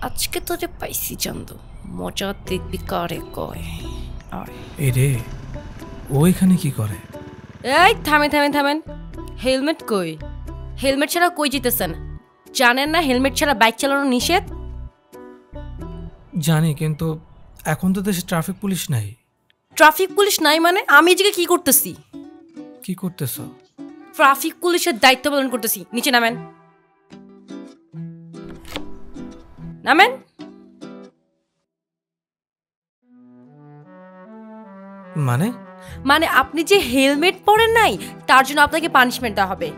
আজকে তোরে পাইছি চান্দু, মজা দেখবি কারে কয়। এই রে, ও এখানে কি করে? এই থামেন থামেন থামেন, হেলমেট কই? হেলমেট ছাড়া কই যেতেছেন? জানেন না হেলমেট ছাড়া বাইক চালানো নিষেধ? জানি, কিন্তু এখন তো দেশে ট্রাফিক পুলিশ নাই। ট্রাফিক পুলিশ নাই মানে আমি এদিকে কি করতেছি? কি করতেছ? ট্রাফিক পুলিশের দায়িত্ব পালন করতেছি। নিচে নামেন, নামেন। মানে মানে আপনি যে হেলমেট পরেন নাই তার জন্য আপনাকে পানিশমেন্ট দেওয়া হবে।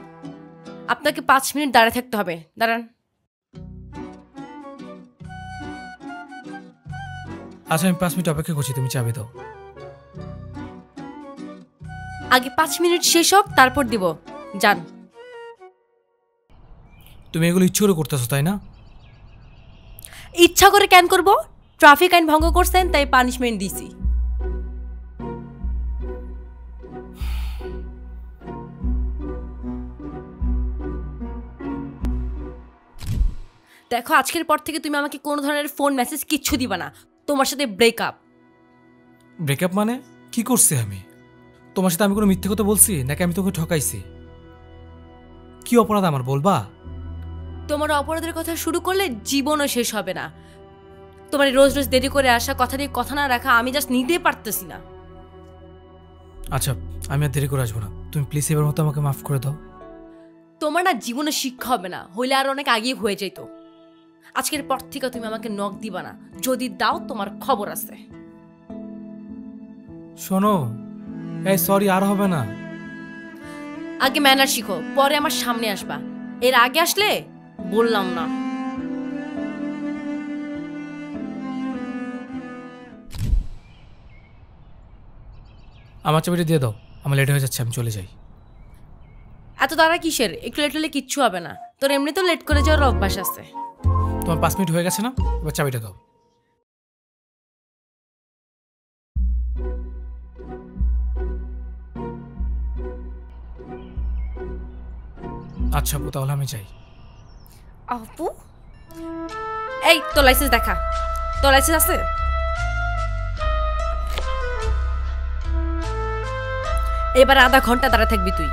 আপনাকে 5 মিনিট দাঁড়িয়ে থাকতে হবে। দাঁড়ান। আচ্ছা, আমি 5 মিনিট অপেক্ষা করছি, তুমি চাবি দাও। আগে 5 মিনিট শেষ হোক তারপর দিব। যান। তুমি এগুলো ইচ্ছে করে করতেছো, তাই না? ইচ্ছা করে কেন করব? ট্রাফিক আইন ভঙ্গ করছেন তাই পানিশমেন্ট দিছি। দেখো, আজকের পর থেকে তুমি আমাকে কোনো ধরনের ফোন মেসেজ কিচ্ছু দিবা না। তোমার সাথে ব্রেকআপ। ব্রেকআপ মানে? কি করছি আমি? তোমার সাথে আমি কোনো মিথ্যে কথা বলছি নাকি আমি তোকে ঠকাইছি? কি অপরাধ আমার বলবা? তোমার অপরাধের কথা শুরু করলে জীবনও শেষ হবে না। তোমার রোজ রোজ দেরি করে আসা, কথা দিয়ে কথা না রাখা আমি জাস্ট নিতে পারতেছি না। আচ্ছা, আমি আর দেরি করে আসবো না, তুমি প্লিজ এবার মতো আমাকে মাফ করে দাও। তোমার না জীবনে শিক্ষা হবে না, হইলে আর অনেক আগেই হয়ে যেত। আজকের পর থেকে তুমি আমাকে নখ দিবা না, যদি দাও তোমার খবর আছে। শোনো, এই সরি আর হবে না। আগে ম্যানার শিখো, পরে আমার সামনে আসবা। এর আগে আসলে বললাম না। আমার চাবিটা দিয়ে দাও, আমার লেট হয়ে যাচ্ছে, আমি চলে যাই। এত তারা কিসের? একটু লেট হলে কিচ্ছু হবে না, তোর এমনি তো লেট করে যাওয়ার অভ্যাস আছে। তোমার 5 মিনিট হয়ে গেছে না? এবার চাবিটা দাও। আচ্ছা আপু, তাহলে আমি যাই। আপু, এই তোর লাইসেন্স দেখা। তোর লাইসেন্স আছে? এবার আধা ঘন্টা দাঁড়া থাকবি তুই।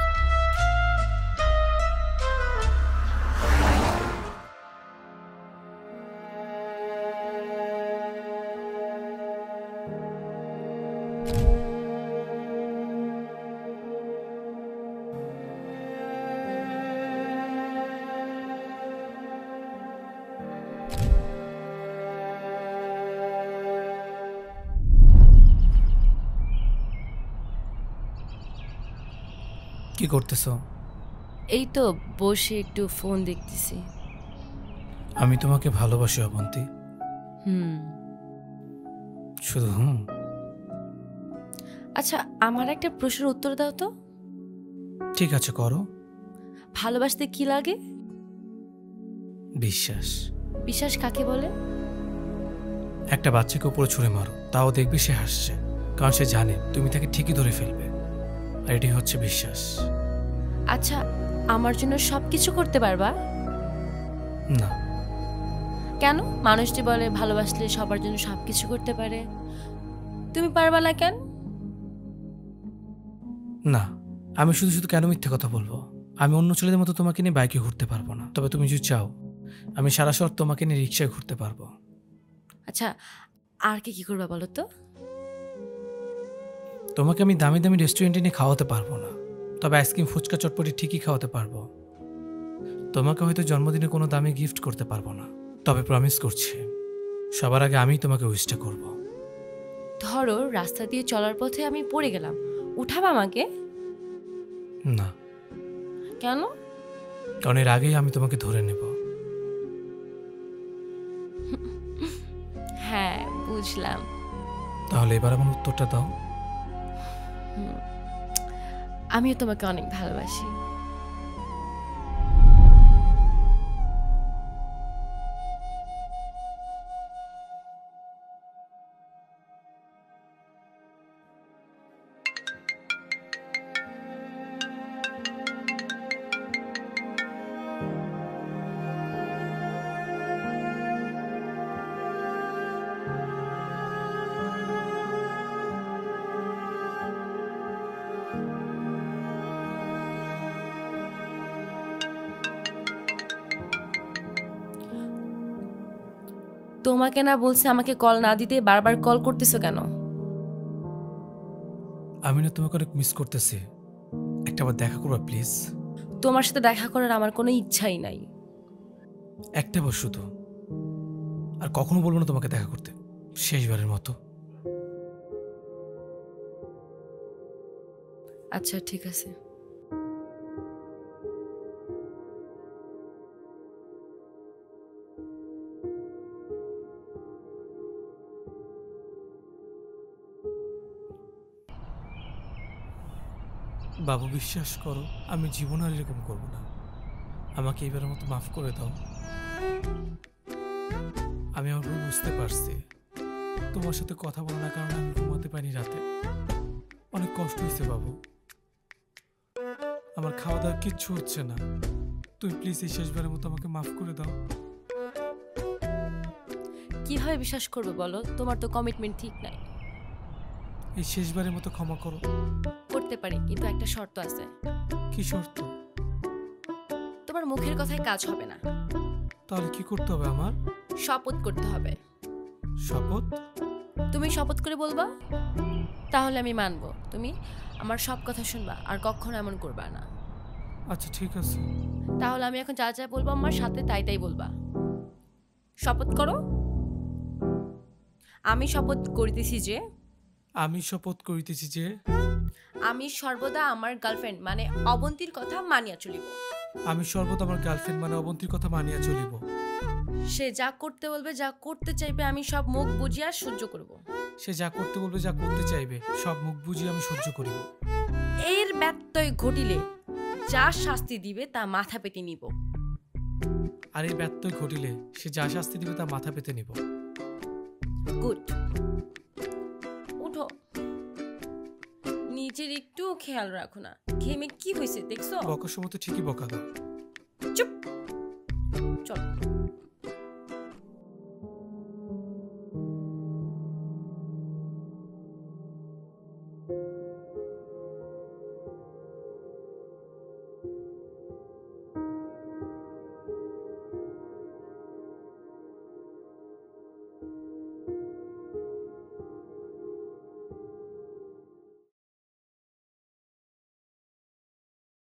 কি করতেছো? এই তো বসে একটু ফোন দেখতেছি। আমি তোমাকে ভালোবাসি অবন্তী। হুম। শুধু হুম? আচ্ছা, আমার একটা প্রশ্নের উত্তর দাও তো। ঠিক আছে, করো। ভালোবাসতে কি লাগে? বিশ্বাস। বিশ্বাস কাকে বলে? একটা বাচ্চাকে উপরে ছুঁড়ে মারো, তাও দেখবি সে হাসছে, কারণ সে জানে তুমি তাকে ঠিকই ধরে ফেলবে। আর এটাই হচ্ছে বিশ্বাস। আচ্ছা, আমার জন্য সবকিছু করতে পারবা? না। কেন? মানুষটি বলে ভালোবাসলে সবার জন্য সবকিছু করতে পারে। তুমি পারবা না কেন? না, আমি শুধু শুধু কেন মিথ্যে কথা বলবো? আমি অন্য ছেলেদের মতো তোমাকে নিয়ে বাইকে ঘুরতে পারবো না, তবে তুমি যদি চাও আমি সারা শহর তোমাকে নিয়ে রিক্সায় ঘুরতে পারবো। আচ্ছা, আর কি কি করবা বলো তো? তোমাকে আমি দামি দামি রেস্টুরেন্টে নিয়ে খাওয়াতে পারবো না, তবে আইসক্রিম ফুচকা চটপটি ঠিকই খাওয়াতে পারবো। তোমাকে হয়তো জন্মদিনে কোনো দামি গিফট করতে পারবো না, তবে প্রমিস করছি সবার আগে আমি তোমাকে উইশটা করব। ধরো রাস্তা দিয়ে চলার পথে আমি পড়ে গেলাম, উঠাবা আমাকে? না। কেন? কারণ এর আগেই আমি তোমাকে ধরে নেব। হ্যাঁ, বুঝলাম। তাহলে এবার আমার উত্তরটা দাও। আমিও তোমাকে অনেক ভালোবাসি। তোমাকে না বলছে আমাকে কল না দিতে, বারবার কল করতেছো কেন? আমি না তোমাকে অনেক মিস করতেছি, একটা বার দেখা করবা প্লিজ? তোমার সাথে দেখা করার আমার কোনো ইচ্ছাই নাই। একটা বার শুধু, আর কখনো বলবো না তোমাকে দেখা করতে, শেষবারের মতো। আচ্ছা ঠিক আছে। বাবু বিশ্বাস করো, আমি জীবন আর এরকম করবো না। আমাকে এবারের মতো মাফ করে দাও। আমি আমার ভুল বুঝতে পারছি। তোমার সাথে কথা বলো না কারণে আমি ঘুমাতে পারি রাতে, অনেক কষ্ট হয়েছে বাবু। আমার খাওয়া দাওয়া কিচ্ছু হচ্ছে না। তুমি প্লিজ এই শেষবারের মতো আমাকে মাফ করে দাও। কিভাবে বিশ্বাস করবে বলো? তোমার তো কমিটমেন্ট ঠিক নাই। এই শেষবারের মতো ক্ষমা করো। করতে পারি, কিন্তু একটা শর্ত আছে। কি শর্ত? তোমার মুখের কথায় কাজ হবে না। তাহলে কি করতে হবে আমার? শপথ করতে হবে। শপথ? তুমি শপথ করে বলবা, তাহলে আমি মানবো। তুমি আমার সব কথা শুনবা আর কখনো এমন করবা না। আচ্ছা ঠিক আছে। তাহলে আমি এখন যা যা বলবো আমার সাথে তাই তাই বলবা। শপথ করো। আমি শপথ করিতেছি যে আমি শপথ করিতেছি যে আমি সর্বদা আমার গার্লফ্রেন্ড মানে অবন্তীর কথা মানিয়া চলিব। আমি সর্বদা আমার গার্লফ্রেন্ড মানে অবন্তীর কথা মানিয়া চলিব। সে যা করতে বলবে, যা করতে চাইবে, আমি সব মুখ বুঝিয়া সহ্য করব। সে যা করতে বলবে, যা করতে চাইবে, সব মুখ বুঝিয়ে আমি সহ্য করিব। এর ব্যত্যয় ঘটিলে যা শাস্তি দিবে তা মাথা পেতে নিব। আর এই ব্যত্যয় ঘটিলে সে যা শাস্তি দিবে তা মাথা পেতে নিব। গুড। উঠো। নিজের একটু খেয়াল রাখো না। ঘেমে কি হয়েছে দেখছো? বকার সময় তো ঠিকই বকা দাও। চুপ। চল।